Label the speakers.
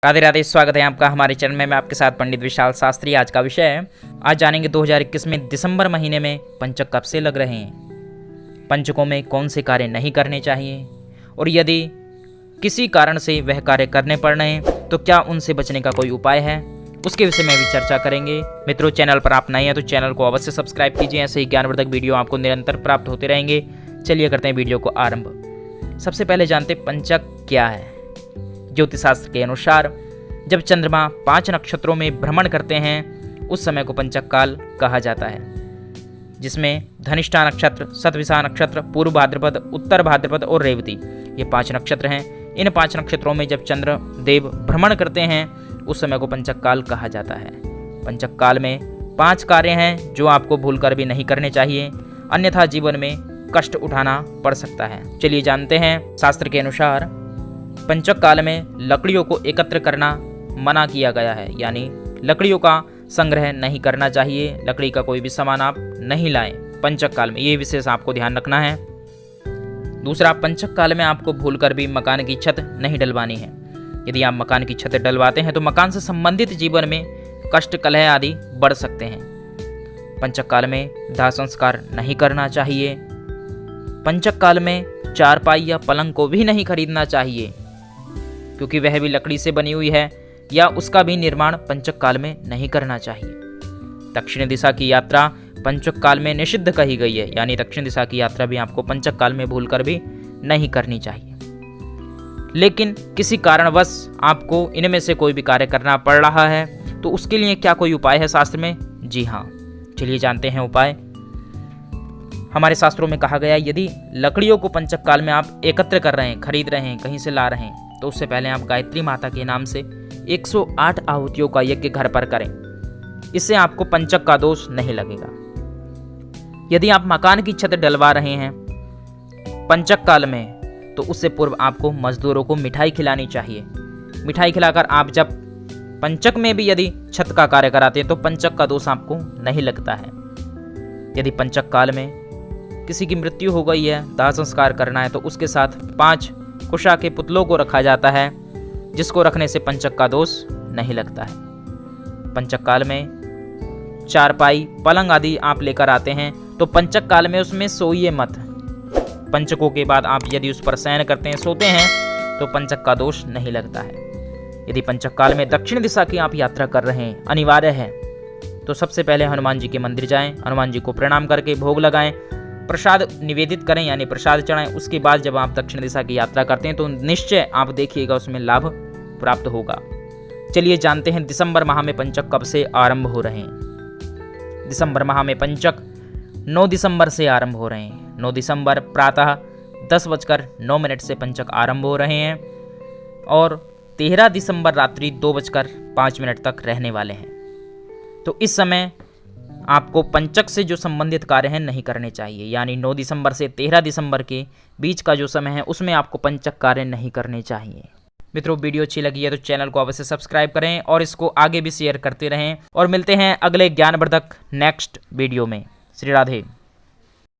Speaker 1: राधे राधे, स्वागत है आपका हमारे चैनल में। मैं आपके साथ पंडित विशाल शास्त्री। आज का विषय है, आज जानेंगे 2021 में दिसंबर महीने में पंचक कब से लग रहे हैं, पंचकों में कौन से कार्य नहीं करने चाहिए और यदि किसी कारण से वह कार्य करने पड़ रहे हैं तो क्या उनसे बचने का कोई उपाय है, उसके विषय में भी चर्चा करेंगे। मित्रों, चैनल पर आप नए हैं तो चैनल को अवश्य सब्सक्राइब कीजिए। ऐसे ही ज्ञानवर्धक वीडियो आपको निरंतर प्राप्त होते रहेंगे। चलिए करते हैं वीडियो को आरंभ। सबसे पहले जानते पंचक क्या है। ज्योतिष शास्त्र के अनुसार जब चंद्रमा 5 नक्षत्रों में भ्रमण करते हैं उस समय को पंचक काल कहा जाता है, जिसमें धनिष्ठा नक्षत्र, शतभिषा नक्षत्र, पूर्व भाद्रपद, उत्तर भाद्रपद और रेवती, ये 5 नक्षत्र हैं। इन 5 नक्षत्रों में जब चंद्र देव भ्रमण करते हैं उस समय को पंचक काल कहा जाता है। पंचक काल में 5 कार्य हैं जो आपको भूलकर भी नहीं करने चाहिए, अन्यथा जीवन में कष्ट उठाना पड़ सकता है। चलिए जानते हैं। शास्त्र के अनुसार पंचक काल में लकड़ियों को एकत्र करना मना किया गया है, यानी लकड़ियों का संग्रह नहीं करना चाहिए। लकड़ी का कोई भी सामान आप नहीं लाएं पंचक काल में, ये विशेष आपको ध्यान रखना है। दूसरा, पंचक काल में आपको भूलकर भी मकान की छत नहीं डलवानी है। यदि आप मकान की छत डलवाते हैं तो मकान से संबंधित जीवन में कष्ट, कलह आदि बढ़ सकते हैं। पंचक काल में दाह संस्कार नहीं करना चाहिए। पंचक काल में चारपाई या पलंग को भी नहीं खरीदना चाहिए, क्योंकि वह भी लकड़ी से बनी हुई है, या उसका भी निर्माण पंचक काल में नहीं करना चाहिए। दक्षिण दिशा की यात्रा पंचक काल में निषिद्ध कही गई है, यानी दक्षिण दिशा की यात्रा भी आपको पंचक काल में भूलकर भी नहीं करनी चाहिए। लेकिन किसी कारणवश आपको इनमें से कोई भी कार्य करना पड़ रहा है तो उसके लिए क्या कोई उपाय है शास्त्र में? जी हाँ, चलिए जानते हैं उपाय। हमारे शास्त्रों में कहा गया, यदि लकड़ियों को पंचक काल में आप एकत्र कर रहे हैं, खरीद रहे हैं, कहीं से ला रहे हैं, तो उससे पहले आप गायत्री माता के नाम से 108 आहुतियों का यज्ञ घर पर करें। इससे आपको पंचक का दोष नहीं लगेगा। यदि आप मकान की छत डलवा रहे हैं पंचक काल में तो उससे पूर्व आपको मजदूरों को मिठाई खिलानी चाहिए। मिठाई खिलाकर आप जब पंचक में भी यदि छत का कार्य कराते हैं तो पंचक का दोष आपको नहीं लगता है। यदि पंचक काल में किसी की मृत्यु हो गई है, दाह संस्कार करना है, तो उसके साथ 5 कुशा के पुतलों को रखा जाता है, जिसको रखने से पंचक का दोष नहीं लगता है। पंचक काल में चारपाई, पलंग आदि आप लेकर आते हैं तो पंचक काल में उसमें सोइए मत। पंचकों के बाद आप यदि उस पर शयन करते हैं, सोते हैं, तो पंचक का दोष नहीं लगता है। यदि पंचक काल में दक्षिण दिशा की आप यात्रा कर रहे हैं, अनिवार्य है, तो सबसे पहले हनुमान जी के मंदिर जाएं, हनुमान जी को प्रणाम करके भोग लगाएं, प्रसाद निवेदित करें, यानी प्रसाद चढ़ाएं। उसके बाद जब आप दक्षिण दिशा की यात्रा करते हैं तो निश्चय आप देखिएगा उसमें लाभ प्राप्त होगा। चलिए जानते हैं दिसंबर माह में पंचक कब से आरंभ हो रहे हैं। दिसंबर माह में पंचक 9 दिसंबर से आरंभ हो रहे हैं। 9 दिसंबर प्रातः 10:09 से पंचक आरंभ हो रहे हैं और 13 दिसंबर रात्रि 2:05 तक रहने वाले हैं। तो इस समय आपको पंचक से जो संबंधित कार्य हैं नहीं करने चाहिए, यानी 9 दिसंबर से 13 दिसंबर के बीच का जो समय है उसमें आपको पंचक कार्य नहीं करने चाहिए। मित्रों, वीडियो अच्छी लगी है तो चैनल को अवश्य सब्सक्राइब करें और इसको आगे भी शेयर करते रहें, और मिलते हैं अगले ज्ञानवर्धक नेक्स्ट वीडियो में। श्री राधे।